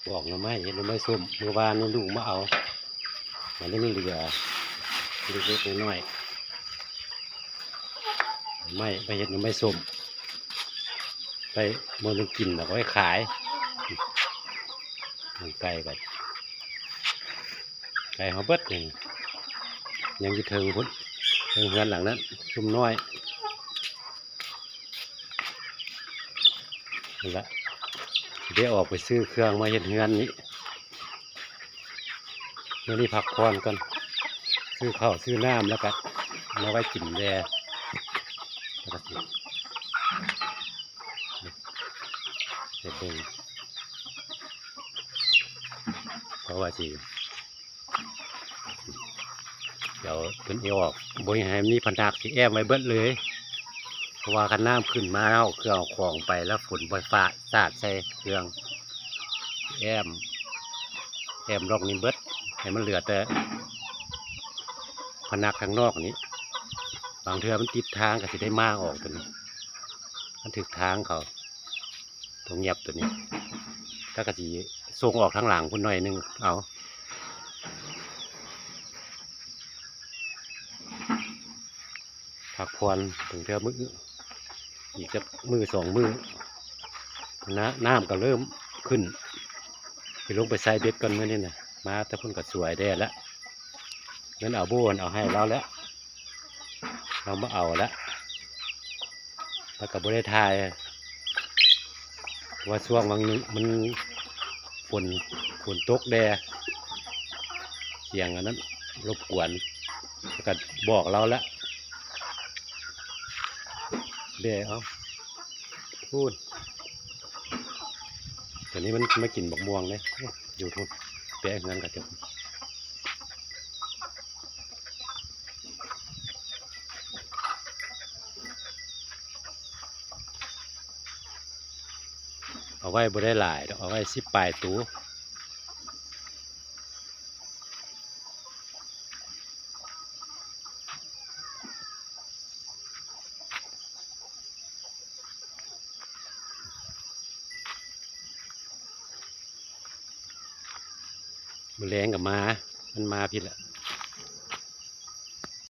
บอกหน่อไม้เห็นหน่อไม้ส้มเมื่อวานนี่ลูกมาเอามันได้ไม่เหลือเล็กๆน้อยๆไม่ไปเห็นหน่อไม้ส้มไปมันกินแล้วก็ไปขายมันไก่กันไก่เขาเบิดยังอยู่เทิงพุ่นเทิงเฮือนหลังนั้นชุ่มน้อยนี่ละเดี๋ยวออกไปซื้อเครื่องมาเห็ดเฮือนนี้เมื่อนี้พักผ่อนก่อนซื้อข้าวซื้อน้ำแล้วก็มาไว้กินแดดแล้วก็สิเด็กเพราะว่าสิเดี๋ยวเป็นเอวออกบริหารมีพันธักที่แอมไว้เบิดเลยเพราะว่าคันน้ำขึ้นมาแล้วเครื่องเอาของไปแล้วฝนบอยฟ้าสาดใส่เครื่องแอมรอกนี้เบิดให้มันเหลือแต่พนักข้างนอกนี้บางเทือมันติดทางก็จะได้มากออกตัวนี้มันถึกทางเขาตรงเงียบตัวนี้ถ้ากระสีส่งออกทางหลังคุณหน่อยนึงเอาผักพรถึงเทือมืออีกจะมือ2 มือน้ำก็เริ่มขึ้นไปลงไปใส่เบ็ดก่อนเมื่อนี้นะมาแต่พุ่นก็สวยแด้แล้วงั้นเอาโบนเอาให้เราแล้วเรามาเอาแล้วก็บริทายว่าช่วงบางนึงมันฝนตกแดดเสียงอันนั้นรบกวนก็บอกเราแล้วเดี๋ยวเอาพูดแต่นี้มันไม่กินบักม่วงเลยอยู่ทุนแปะเงินกับเจ้าเอาไว้บ่ได้หลายเอาไว้10 ปลายตู้มือแรงกับมันมาผิดละ